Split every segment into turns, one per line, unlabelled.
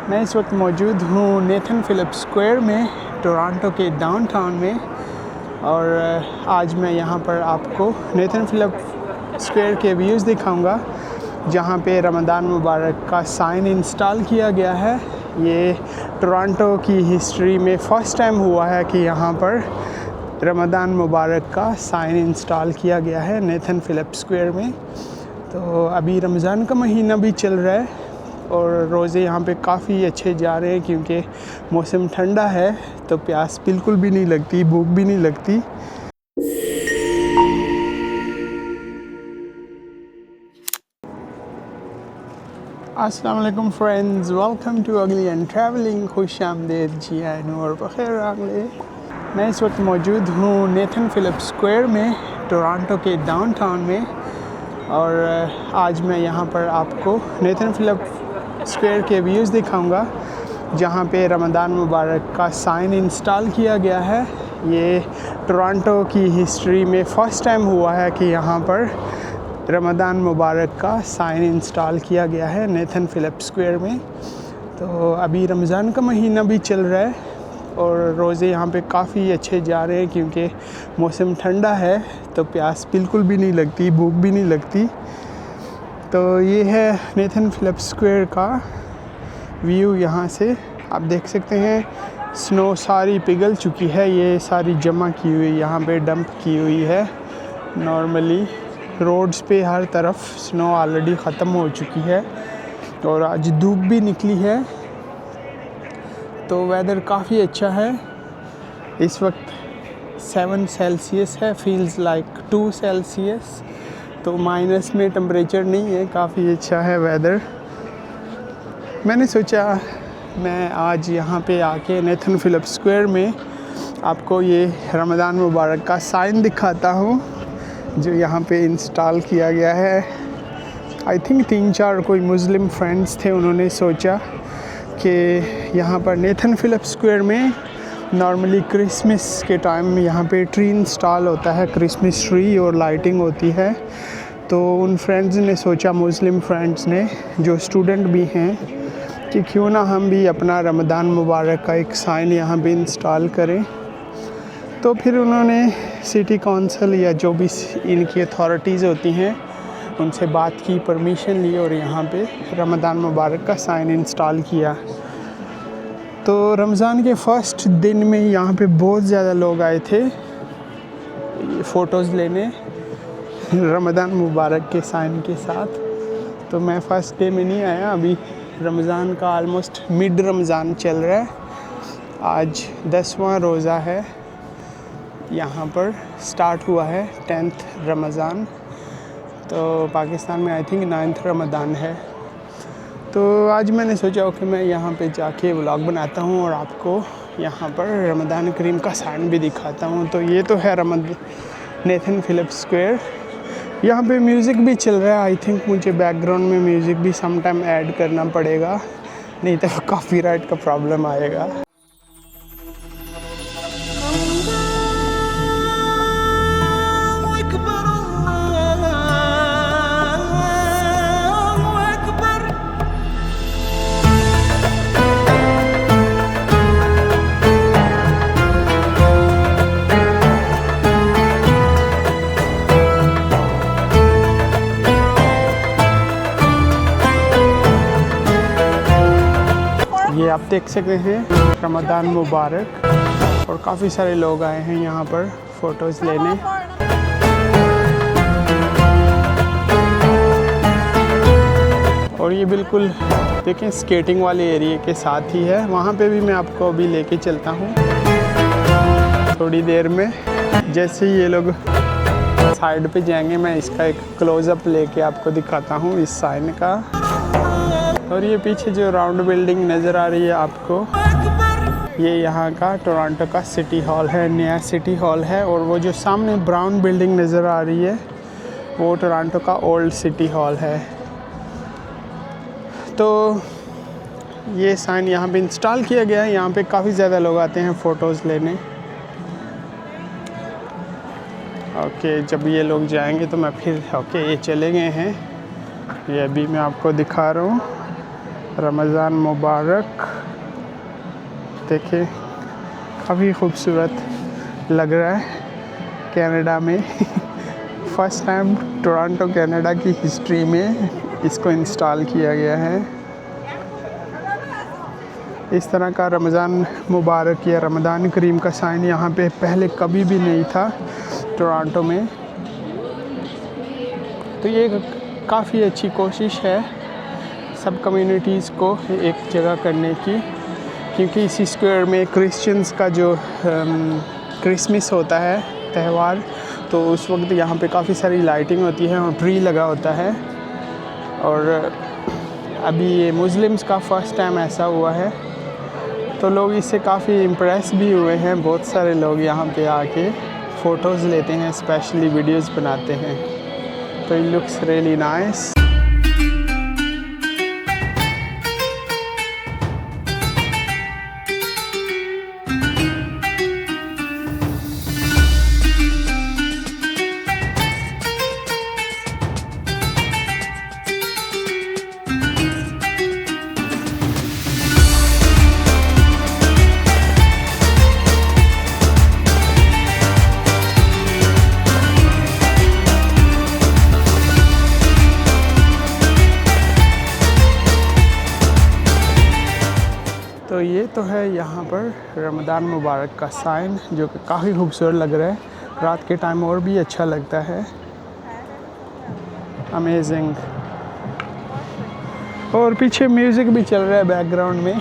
मैं इस वक्त मौजूद हूँ नेथन फिलिप्स स्क्वायर में, टोरंटो के डाउनटाउन में। और आज मैं यहाँ पर आपको नेथन फिलिप्स स्क्वायर के व्यूज़ दिखाऊंगा, जहाँ पे रमज़ान मुबारक का साइन इंस्टॉल किया गया है। ये टोरंटो की हिस्ट्री में फ़र्स्ट टाइम हुआ है कि यहाँ पर रमज़ान मुबारक का साइन इंस्टॉल किया गया है नेथन फिलिप्स स्क्वायर में। तो अभी रमज़ान का महीना भी चल रहा है और रोज़े यहाँ पे काफ़ी अच्छे जा रहे हैं, क्योंकि मौसम ठंडा है तो प्यास बिल्कुल भी नहीं लगती, भूख भी नहीं लगती। अस्सलाम वालेकुम फ्रेंड्स, वेलकम टू अगली एंड ट्रैवलिंग। खुश आमदीद जी आनू और बखैर आगले। मैं इस वक्त मौजूद हूँ नेथन फिलिप्स स्क्वायर में, टोरंटो के डाउनटाउन में। और आज मैं यहाँ पर आपको नेथन फिलिप्स स्क्वायर के व्यूज़ दिखाऊंगा, जहाँ पे रमज़ान मुबारक का साइन इंस्टॉल किया गया है। ये टोरंटो की हिस्ट्री में फ़र्स्ट टाइम हुआ है कि यहाँ पर रमज़ान मुबारक का साइन इंस्टॉल किया गया है नेथन फिलिप्स स्क्वायर में। तो अभी रमज़ान का महीना भी चल रहा है और रोज़े यहाँ पे काफ़ी अच्छे जा रहे हैं, क्योंकि मौसम ठंडा है तो प्यास बिल्कुल भी नहीं लगती, भूख भी नहीं लगती। तो ये है नेथन फिलिप्स स्क्वायर का व्यू। यहाँ से आप देख सकते हैं स्नो सारी पिघल चुकी है, ये सारी जमा की हुई यहाँ पे डंप की हुई है। नॉर्मली रोड्स पे हर तरफ स्नो ऑलरेडी ख़त्म हो चुकी है और आज धूप भी निकली है, तो वेदर काफ़ी अच्छा है। इस वक्त 7 सेल्सियस है, फील्स लाइक 2 सेल्सियस, तो माइनस में टेम्परेचर नहीं है, काफ़ी अच्छा है वेदर। मैंने सोचा मैं आज यहाँ पे आके नेथन फिलिप्स स्क्वायर में आपको ये रमज़ान मुबारक का साइन दिखाता हूँ, जो यहाँ पे इंस्टॉल किया गया है। आई थिंक 3-4 कोई मुस्लिम फ्रेंड्स थे, उन्होंने सोचा कि यहाँ पर नेथन फिलिप्स स्क्वायर में नॉर्मली क्रिसमस के टाइम में यहाँ पे ट्री इंस्टॉल होता है, क्रिसमस ट्री और लाइटिंग होती है। तो उन फ्रेंड्स ने सोचा, मुस्लिम फ्रेंड्स ने जो स्टूडेंट भी हैं, कि क्यों ना हम भी अपना रमज़ान मुबारक का एक साइन यहाँ पे इंस्टॉल करें। तो फिर उन्होंने सिटी काउंसिल या जो भी इनकी अथॉरिटीज़ होती हैं उनसे बात की, परमिशन ली और यहाँ पे रमज़ान मुबारक का साइन इंस्टॉल किया। तो रमज़ान के फ़र्स्ट दिन में यहाँ पे बहुत ज़्यादा लोग आए थे फ़ोटोज़ लेने रमज़ान मुबारक के साइन के साथ। तो मैं फ़र्स्ट डे में नहीं आया, अभी रमज़ान का ऑलमोस्ट मिड रमज़ान चल रहा है। आज 10वां रोज़ा है, यहाँ पर स्टार्ट हुआ है 10th रमज़ान। तो पाकिस्तान में आई थिंक 9th रमज़ान है। तो आज मैंने सोचा कि मैं यहाँ पे जाके व्लॉग बनाता हूँ और आपको यहाँ पर रमज़ान करीम का साइन भी दिखाता हूँ। तो ये तो है नेथन फिलिप्स स्क्वायर। यहाँ पे म्यूज़िक भी चल रहा है। आई थिंक मुझे बैकग्राउंड में म्यूज़िक भी सम टाइम ऐड करना पड़ेगा, नहीं तो कॉपीराइट का प्रॉब्लम आएगा। ये आप देख सकते हैं रमज़ान मुबारक, और काफ़ी सारे लोग आए हैं यहाँ पर फ़ोटोज़ लेने। और ये बिल्कुल देखें स्केटिंग वाले एरिया के साथ ही है, वहाँ पे भी मैं आपको अभी लेके चलता हूँ थोड़ी देर में। जैसे ही ये लोग साइड पे जाएंगे, मैं इसका एक क्लोज़अप लेके आपको दिखाता हूँ इस साइन का। और ये पीछे जो राउंड बिल्डिंग नज़र आ रही है आपको, ये यहाँ का टोरंटो का सिटी हॉल है, नया सिटी हॉल है। और वो जो सामने ब्राउन बिल्डिंग नज़र आ रही है वो टोरंटो का ओल्ड सिटी हॉल है। तो ये साइन यहाँ पे इंस्टॉल किया गया है। यहाँ पे काफ़ी ज़्यादा लोग आते हैं फ़ोटोज़ लेने। ओके, जब ये लोग जाएंगे तो मैं फिर ये चले गए हैं, ये अभी मैं आपको दिखा रहा हूँ। रमज़ान मुबारक। देखिए काफ़ी खूबसूरत लग रहा है कनाडा में। फर्स्ट टाइम टोरंटो कनाडा की हिस्ट्री में इसको इंस्टॉल किया गया है। इस तरह का रमज़ान मुबारक या रमज़ान करीम का साइन यहाँ पे पहले कभी भी नहीं था टोरंटो में। तो ये काफ़ी अच्छी कोशिश है सब कम्युनिटीज़ को एक जगह करने की, क्योंकि इसी स्क्वायर में क्रिश्चियंस का जो क्रिसमस होता है त्यौहार, तो उस वक्त यहाँ पे काफ़ी सारी लाइटिंग होती है और ट्री लगा होता है। और अभी ये मुस्लिम्स का फ़र्स्ट टाइम ऐसा हुआ है, तो लोग इससे काफ़ी इम्प्रेस भी हुए हैं। बहुत सारे लोग यहाँ पे आके फ़ोटोज़ लेते हैं, स्पेशली वीडियोज़ बनाते हैं। तो इट लुक्स रियली नाइस। तो ये तो है यहाँ पर रमज़ान मुबारक का साइन, जो कि काफ़ी खूबसूरत लग रहा है। रात के टाइम और भी अच्छा लगता है। अमेजिंग। और पीछे म्यूज़िक भी चल रहा है बैकग्राउंड में।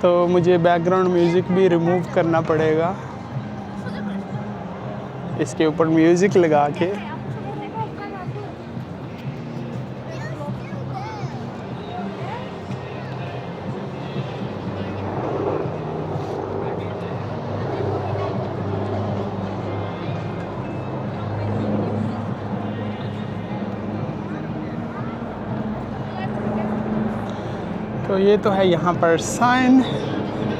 तो मुझे बैकग्राउंड म्यूज़िक भी रिमूव करना पड़ेगा, इसके ऊपर म्यूज़िक लगा के। तो ये तो है यहाँ पर साइन।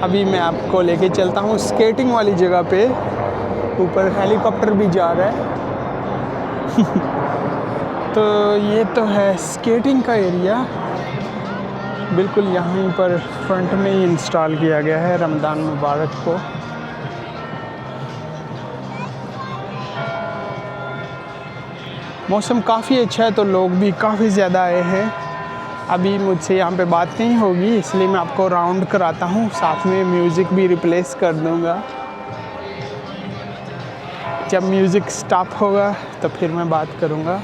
अभी मैं आपको लेके चलता हूँ स्केटिंग वाली जगह पे। ऊपर हेलीकॉप्टर भी जा रहा है। तो ये तो है स्केटिंग का एरिया, बिल्कुल यहाँ पर फ्रंट में ही इंस्टॉल किया गया है रमज़ान मुबारक को। मौसम काफ़ी अच्छा है, तो लोग भी काफ़ी ज़्यादा आए हैं। अभी मुझसे यहाँ पे बात नहीं होगी, इसलिए मैं आपको राउंड कराता हूँ, साथ में म्यूज़िक भी रिप्लेस कर दूँगा। जब म्यूज़िक स्टॉप होगा तो फिर मैं बात करूँगा।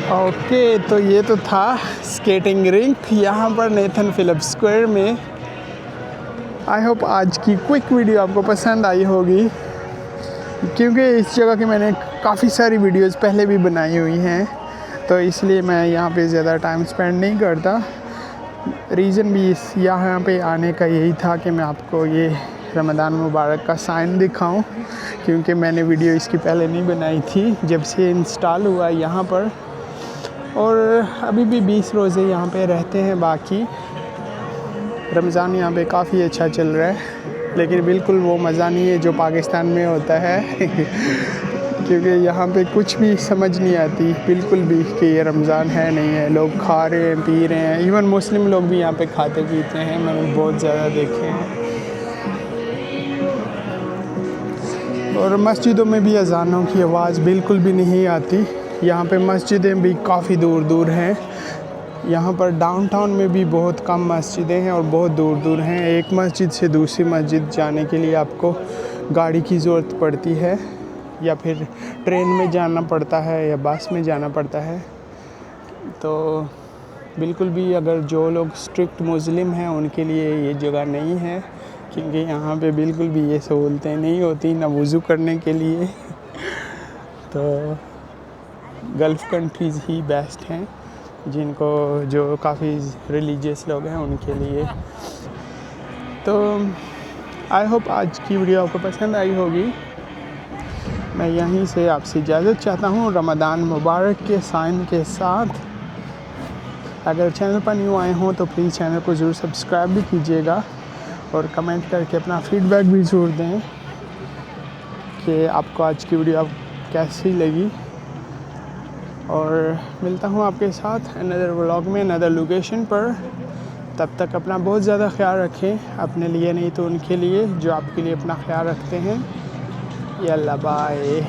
ओके, तो ये तो था स्केटिंग रिंक यहाँ पर नेथन फिलिप्स स्क्वायर में। आई होप आज की क्विक वीडियो आपको पसंद आई होगी, क्योंकि इस जगह की मैंने काफ़ी सारी वीडियोस पहले भी बनाई हुई हैं, तो इसलिए मैं यहाँ पे ज़्यादा टाइम स्पेंड नहीं करता। रीज़न भी इस यहाँ पे आने का यही था कि मैं आपको ये रमज़ान मुबारक का साइन दिखाऊं, क्योंकि मैंने वीडियो इसकी पहले नहीं बनाई थी जब से इंस्टॉल हुआ यहाँ पर। और अभी भी 20 रोज़े यहाँ पे रहते हैं बाकी। रमज़ान यहाँ पे काफ़ी अच्छा चल रहा है, लेकिन बिल्कुल वो मज़ा नहीं है जो पाकिस्तान में होता है क्योंकि यहाँ पे कुछ भी समझ नहीं आती बिल्कुल भी कि ये रमज़ान है नहीं है। लोग खा रहे हैं, पी रहे हैं, इवन मुस्लिम लोग भी यहाँ पे खाते पीते हैं, मैंने बहुत ज़्यादा देखे हैं। और मस्जिदों में भी अज़ानों की आवाज़ बिल्कुल भी नहीं आती। यहाँ पे मस्जिदें भी काफ़ी दूर दूर हैं। यहाँ पर डाउनटाउन में भी बहुत कम मस्जिदें हैं और बहुत दूर दूर हैं। एक मस्जिद से दूसरी मस्जिद जाने के लिए आपको गाड़ी की ज़रूरत पड़ती है, या फिर ट्रेन में जाना पड़ता है, या बस में जाना पड़ता है। तो बिल्कुल भी अगर जो लोग स्ट्रिक्ट मुस्लिम हैं उनके लिए ये जगह नहीं है, क्योंकि यहाँ पे बिल्कुल भी ये सहूलतें नहीं होती ना वज़ू करने के लिए। तो गल्फ़ कंट्रीज़ ही बेस्ट हैं, जिनको जो काफ़ी रिलीजियस लोग हैं उनके लिए। तो आई होप आज की वीडियो आपको पसंद आई होगी। मैं यहीं से आपसे इजाज़त चाहता हूँ रमज़ान मुबारक के साइन के साथ। अगर चैनल पर न्यू आए हों तो प्लीज़ चैनल को ज़रूर सब्सक्राइब भी कीजिएगा, और कमेंट करके अपना फ़ीडबैक भी ज़रूर दें कि आपको आज की वीडियो कैसी लगी। और मिलता हूँ आपके साथ अनदर व्लॉग में, अनदर लोकेशन पर। तब तक अपना बहुत ज़्यादा ख्याल रखें, अपने लिए नहीं तो उनके लिए जो आपके लिए अपना ख्याल रखते हैं। यल्ला बाय।